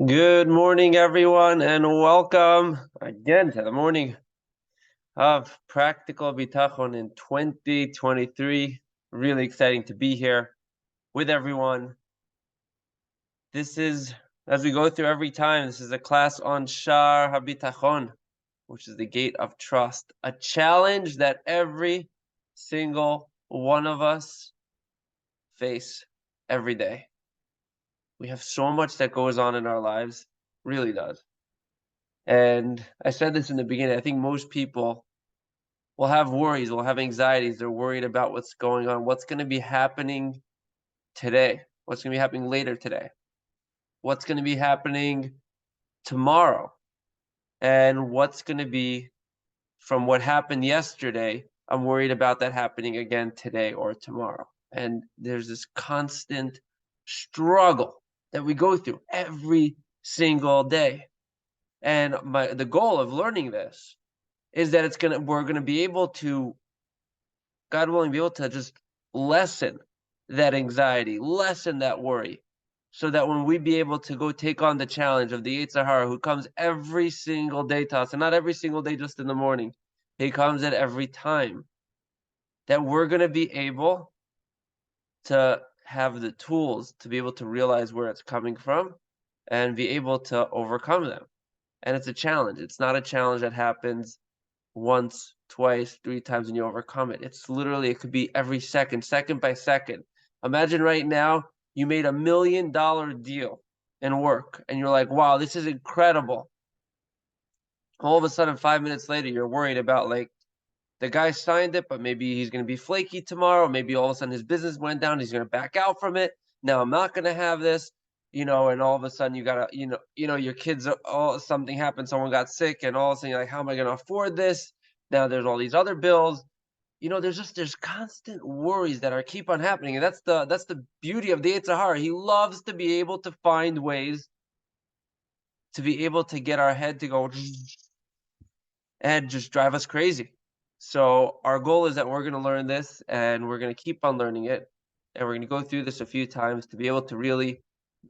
Good morning, everyone, and welcome again to the morning of Practical Bitachon in 2023. Really exciting to be here with everyone. This is, as we go through every time, this is a class on Shaar Habitachon, which is the gate of trust, a challenge that every single one of us face every day. We have so much that goes on in our lives, really does. And I said this in the beginning, I think most people will have worries, will have anxieties. They're worried about what's going on, what's going to be happening today, what's going to be happening later today, what's going to be happening tomorrow, and what's going to be from what happened yesterday. I'm worried about that happening again today or tomorrow. And there's this constant struggle that we go through every single day. And the goal of learning this is that we're gonna be able to, God willing, be able to just lessen that anxiety, lessen that worry, so that when we be able to go take on the challenge of the Yetzer Hara, who comes every single day to us, and not every single day just in the morning, he comes at every time, that we're gonna be able to have the tools to be able to realize where it's coming from and be able to overcome them. And it's a challenge. It's not a challenge that happens once, twice, three times, and you overcome it. It's literally, it could be every second, second by second. Imagine right now you made $1 million deal in work, and you're like, wow, this is incredible. All of a sudden, 5 minutes later, you're worried about, like, the guy signed it, but maybe he's going to be flaky tomorrow. Maybe all of a sudden his business went down. He's going to back out from it. Now I'm not going to have this, and all of a sudden you got to, your kids, something happened. Someone got sick, and all of a sudden you're like, how am I going to afford this? Now there's all these other bills. There's constant worries that keep on happening. And that's the beauty of the Yetzer Hara. He loves to be able to find ways to be able to get our head to go and just drive us crazy. So our goal is that we're going to learn this, and we're going to keep on learning it, and we're going to go through this a few times to be able to really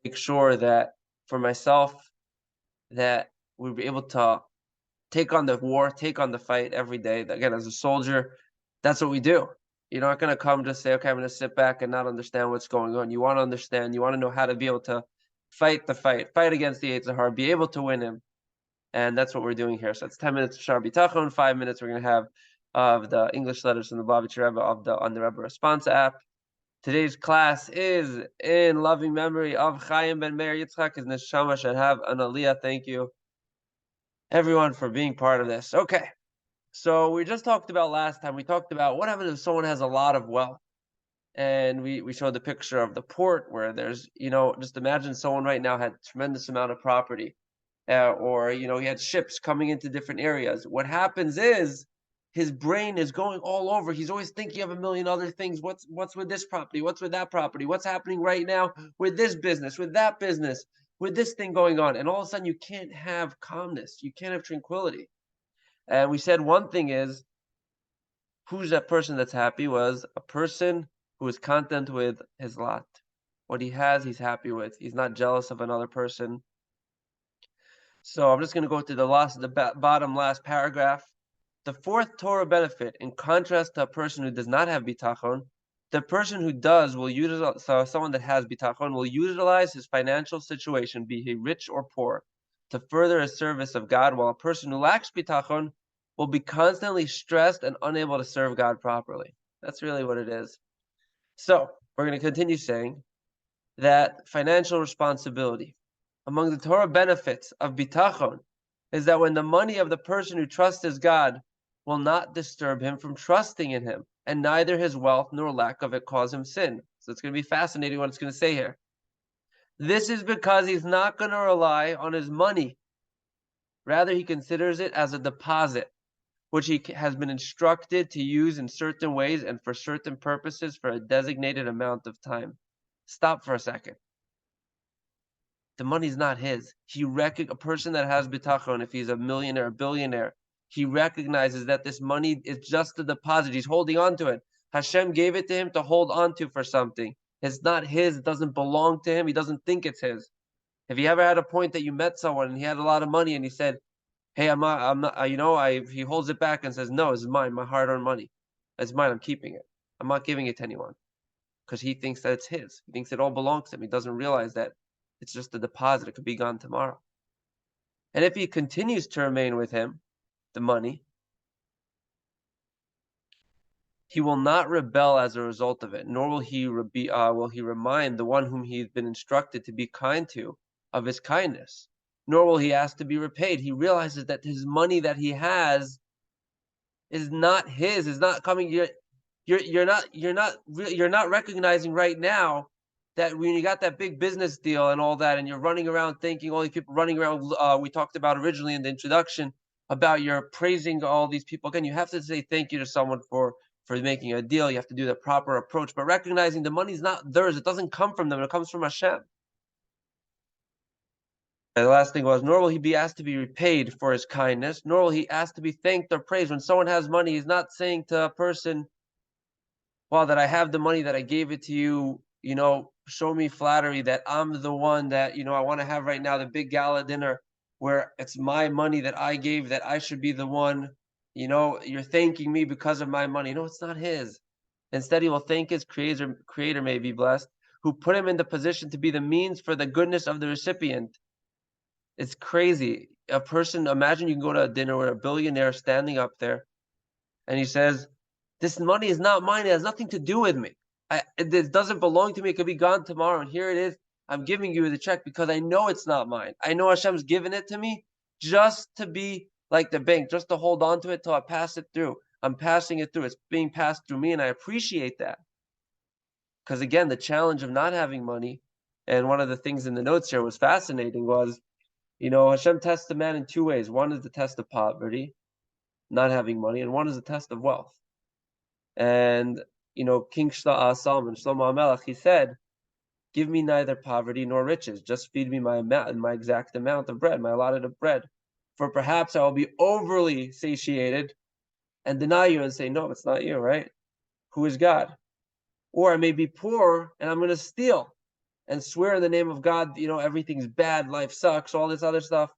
make sure that, for myself, that we'll be able to take on the war, take on the fight every day. Again, as a soldier, that's what we do. You're not going to come just say, okay, I'm going to sit back and not understand what's going on. You want to understand. You want to know how to be able to fight the fight against the Yetzer Hara, be able to win him. And that's what we're doing here. So it's 10 minutes of Shaar Habitachon, 5 minutes we're going to have of the English letters from the Lubavitcher Rebbe on the Rebbe Response app. Today's class is in loving memory of Chaim ben Meir Yitzchak. His neshama should have an aliyah. Thank you, everyone, for being part of this. Okay, so we just talked about last time. We talked about what happens if someone has a lot of wealth. And we showed the picture of the port where there's, just imagine someone right now had a tremendous amount of property. Or he had ships coming into different areas. What happens is his brain is going all over. He's always thinking of a million other things. What's with this property? What's with that property? What's happening right now with this business, with that business, with this thing going on? And all of a sudden you can't have calmness. You can't have tranquility. And we said one thing is, who's that person that's happy? Was a person who is content with his lot. What he has, he's happy with. He's not jealous of another person. So I'm just going to go to the bottom last paragraph. The fourth Torah benefit, in contrast to a person who does not have bitachon, the person who does will utilize, so someone that has bitachon will utilize his financial situation, be he rich or poor, to further a service of God, while a person who lacks bitachon will be constantly stressed and unable to serve God properly. That's really what it is. So we're going to continue saying that financial responsibility, among the Torah benefits of bitachon, is that when the money of the person who trusts his God will not disturb him from trusting in him, and neither his wealth nor lack of it cause him sin. So it's going to be fascinating what it's going to say here. This is because he's not going to rely on his money. Rather, he considers it as a deposit, which he has been instructed to use in certain ways and for certain purposes for a designated amount of time. Stop for a second. The money's not his. A person that has bitachon, if he's a millionaire, a billionaire, he recognizes that this money is just a deposit. He's holding on to it. Hashem gave it to him to hold on to for something. It's not his. It doesn't belong to him. He doesn't think it's his. Have you ever had a point that you met someone and he had a lot of money and he said, "Hey, I'm not, he holds it back and says, no, this is mine, my hard-earned money. It's mine, I'm keeping it. I'm not giving it to anyone." Because he thinks that it's his. He thinks it all belongs to him. He doesn't realize that it's just a deposit. It could be gone tomorrow. And if he continues to remain with him, the money, he will not rebel as a result of it, nor will he remind the one whom he's been instructed to be kind to of his kindness, nor will he ask to be repaid. He realizes that his money that he has is not his, is not coming. You're not recognizing right now that when you got that big business deal and all that, and you're running around thinking, all these people running around, we talked about originally in the introduction about you're praising all these people. Again, you have to say thank you to someone for making a deal. You have to do the proper approach, but recognizing the money's not theirs. It doesn't come from them. It comes from Hashem. And the last thing was, nor will he be asked to be repaid for his kindness, nor will he ask to be thanked or praised. When someone has money, he's not saying to a person, well, that I have the money, that I gave it to you, show me flattery that I'm the one that, I want to have right now the big gala dinner where it's my money that I gave, that I should be the one, you're thanking me because of my money. No, it's not his. Instead, he will thank his creator may be blessed, who put him in the position to be the means for the goodness of the recipient. It's crazy. A person, imagine you can go to a dinner with a billionaire standing up there and he says, this money is not mine. It has nothing to do with me. It doesn't belong to me. It could be gone tomorrow. And here it is. I'm giving you the check because I know it's not mine. I know Hashem's given it to me just to be like the bank, just to hold on to it till I pass it through. I'm passing it through. It's being passed through me, and I appreciate that. Because again, the challenge of not having money, and one of the things in the notes here was fascinating, was, Hashem tests a man in two ways. One is the test of poverty, not having money, and one is the test of wealth. And, King Solomon, Shlomo HaMelech, he said, give me neither poverty nor riches. Just feed me my exact amount of bread, my allotted of bread. For perhaps I will be overly satiated and deny you and say, no, it's not you, right? Who is God? Or I may be poor and I'm going to steal and swear in the name of God, everything's bad, life sucks, all this other stuff.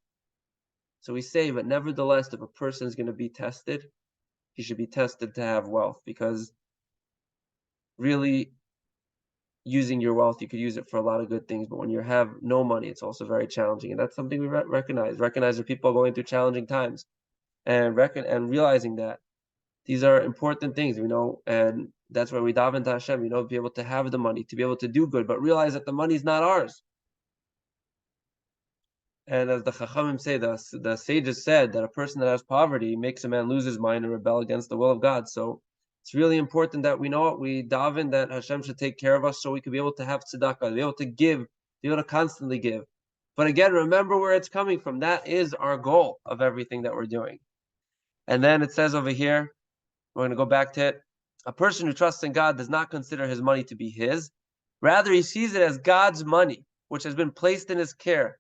So we say, but nevertheless, if a person is going to be tested, he should be tested to have wealth, because really using your wealth, you could use it for a lot of good things, but when you have no money, it's also very challenging. And that's something we recognize that people are going through challenging times, and realizing that these are important things, and that's why we daven to Hashem, be able to have the money, to be able to do good, but realize that the money is not ours. And as the Chachamim say, the sages said that a person that has poverty makes a man lose his mind and rebel against the will of God. So it's really important that we daven that Hashem should take care of us, so we can be able to have tzedakah, be able to give, be able to constantly give. But again, remember where it's coming from. That is our goal of everything that we're doing. And then it says over here, we're going to go back to it. A person who trusts in God does not consider his money to be his. Rather, he sees it as God's money, which has been placed in his care.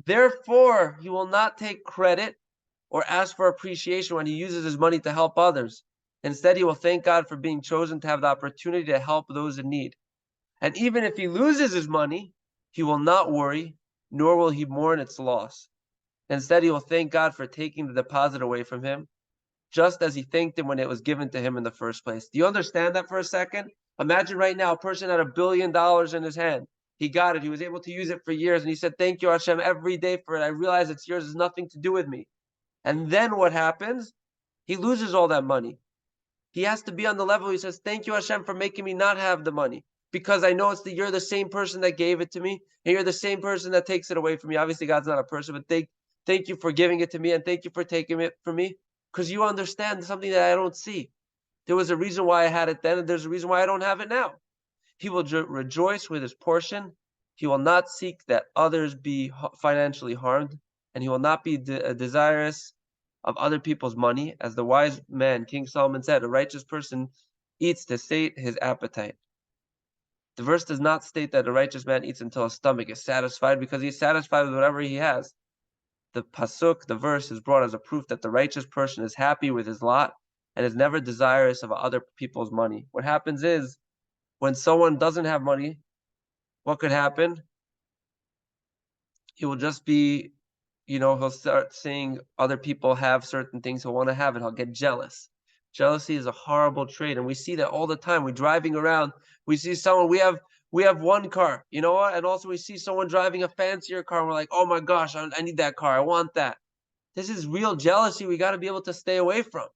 Therefore, he will not take credit or ask for appreciation when he uses his money to help others. Instead, he will thank God for being chosen to have the opportunity to help those in need. And even if he loses his money, he will not worry, nor will he mourn its loss. Instead, he will thank God for taking the deposit away from him, just as he thanked him when it was given to him in the first place. Do you understand that for a second? Imagine right now, a person had $1 billion in his hand. He got it. He was able to use it for years. And he said, thank you, Hashem, every day for it. I realize it's yours. It has nothing to do with me. And then what happens? He loses all that money. He has to be on the level. He says, thank you, Hashem, for making me not have the money. Because I know you're the same person that gave it to me. And you're the same person that takes it away from me. Obviously, God's not a person, but thank you for giving it to me. And thank you for taking it from me. Because you understand something that I don't see. There was a reason why I had it then, and there's a reason why I don't have it now. He will rejoice with his portion. He will not seek that others be financially harmed, and he will not be desirous of other people's money. As the wise man, King Solomon, said, a righteous person eats to sate his appetite. The verse does not state that a righteous man eats until his stomach is satisfied, because he's satisfied with whatever he has. The pasuk, the verse, is brought as a proof that the righteous person is happy with his lot and is never desirous of other people's money. What happens is, when someone doesn't have money, what could happen? he will just be, he'll start seeing other people have certain things he'll want to have, and he'll get jealous. Jealousy is a horrible trait, and we see that all the time. We're driving around, we see someone, we have one car, you know what? And also we see someone driving a fancier car, and we're like, oh my gosh, I need that car, I want that. This is real jealousy we got to be able to stay away from.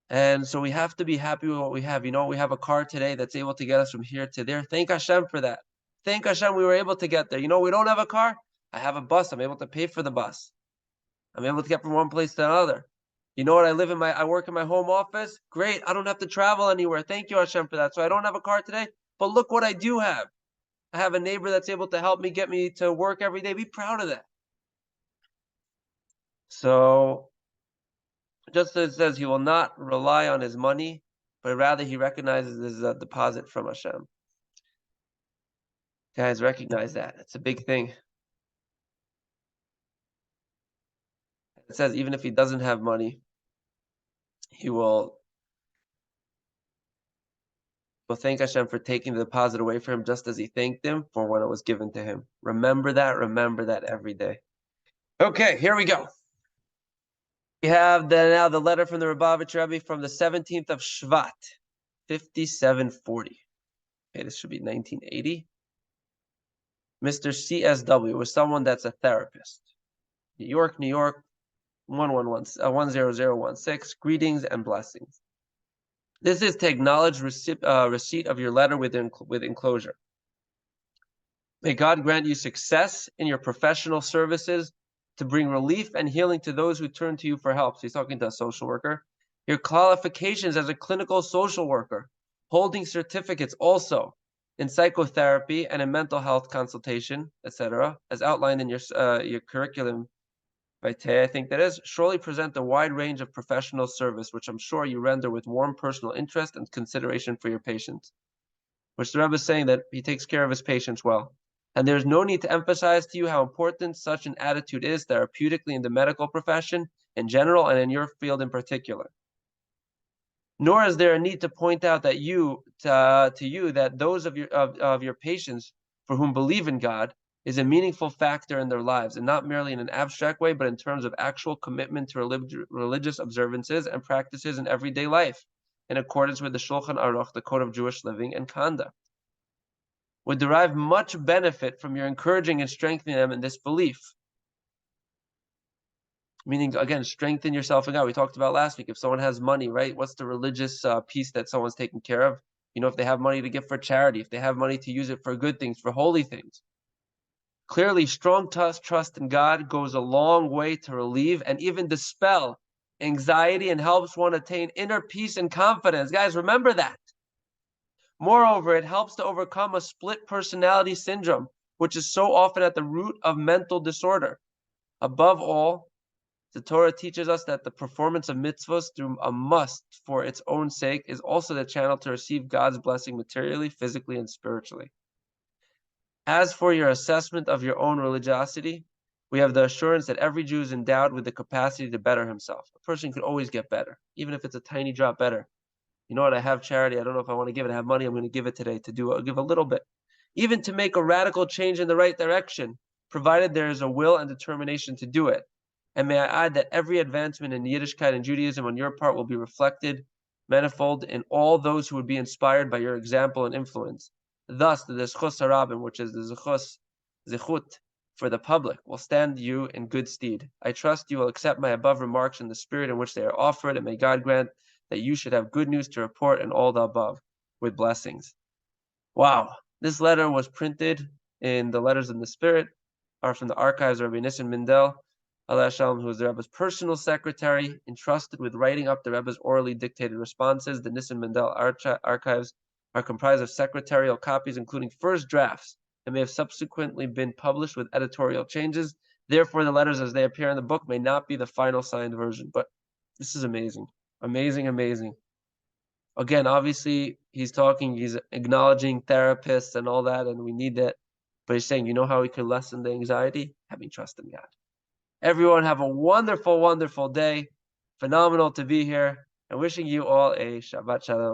And so we have to be happy with what we have. We have a car today that's able to get us from here to there. Thank Hashem for that. Thank Hashem we were able to get there. We don't have a car. I have a bus. I'm able to pay for the bus. I'm able to get from one place to another. You know what? I work in my home office. Great. I don't have to travel anywhere. Thank you, Hashem, for that. So I don't have a car today, but look what I do have. I have a neighbor that's able to help me get me to work every day. Be proud of that. So just as it says, he will not rely on his money, but rather he recognizes this as a deposit from Hashem. Guys, recognize that. It's a big thing. It says even if he doesn't have money, he will thank Hashem for taking the deposit away from him, just as he thanked him for when it was given to him. Remember that every day. Okay, here we go. We have now the letter from the Lubavitcher Rebbe from the 17th of Shvat, 5740. Okay, this should be 1980. Mr. CSW was someone that's a therapist. New York, 10016. Greetings and blessings. This is to acknowledge receipt of your letter with enclosure. May God grant you success in your professional services to bring relief and healing to those who turn to you for help. So he's talking to a social worker. Your qualifications as a clinical social worker, holding certificates also in psychotherapy and in mental health consultation, etc., as outlined in your curriculum vitae, I think that is, surely present a wide range of professional service, which I'm sure you render with warm personal interest and consideration for your patients. Which the Rebbe is saying that he takes care of his patients well. And there's no need to emphasize to you how important such an attitude is therapeutically in the medical profession in general and in your field in particular. Nor is there a need to point out that that those of your patients for whom believe in God is a meaningful factor in their lives, and not merely in an abstract way, but in terms of actual commitment to religious observances and practices in everyday life, in accordance with the Shulchan Aruch, the Code of Jewish Living and Conduct. Would derive much benefit from your encouraging and strengthening them in this belief. Meaning, again, strengthen yourself in God. We talked about last week, if someone has money, right? What's the religious piece that someone's taking care of? If they have money to give for charity, if they have money to use it for good things, for holy things. Clearly, strong trust in God goes a long way to relieve and even dispel anxiety and helps one attain inner peace and confidence. Guys, remember that. Moreover, it helps to overcome a split personality syndrome, which is so often at the root of mental disorder. Above all, the Torah teaches us that the performance of mitzvahs through a must for its own sake is also the channel to receive God's blessing materially, physically, and spiritually. As for your assessment of your own religiosity, we have the assurance that every Jew is endowed with the capacity to better himself. A person can always get better, even if it's a tiny drop better. You know what? I have charity. I don't know if I want to give it. I have money. I'm going to give it today give a little bit. Even to make a radical change in the right direction, provided there is a will and determination to do it. And may I add that every advancement in Yiddishkeit and Judaism on your part will be reflected manifold in all those who would be inspired by your example and influence. Thus, the Zechus Harabim, which is the Zechut for the public, will stand you in good stead. I trust you will accept my above remarks in the spirit in which they are offered, and may God grant that you should have good news to report and all the above, with blessings. Wow. This letter was printed in the Letters in the Spirit, are from the archives of Rabbi Nissen Mindel, Alei Shalom, who was the Rebbe's personal secretary, entrusted with writing up the Rebbe's orally dictated responses. The Nissen Mindel archives are comprised of secretarial copies, including first drafts, and may have subsequently been published with editorial changes. Therefore, the letters as they appear in the book may not be the final signed version. But this is amazing. Amazing, amazing. Again, obviously, he's acknowledging therapists and all that, and we need that. But he's saying, you know how we can lessen the anxiety? Having trust in God. Everyone have a wonderful, wonderful day. Phenomenal to be here. And wishing you all a Shabbat Shalom.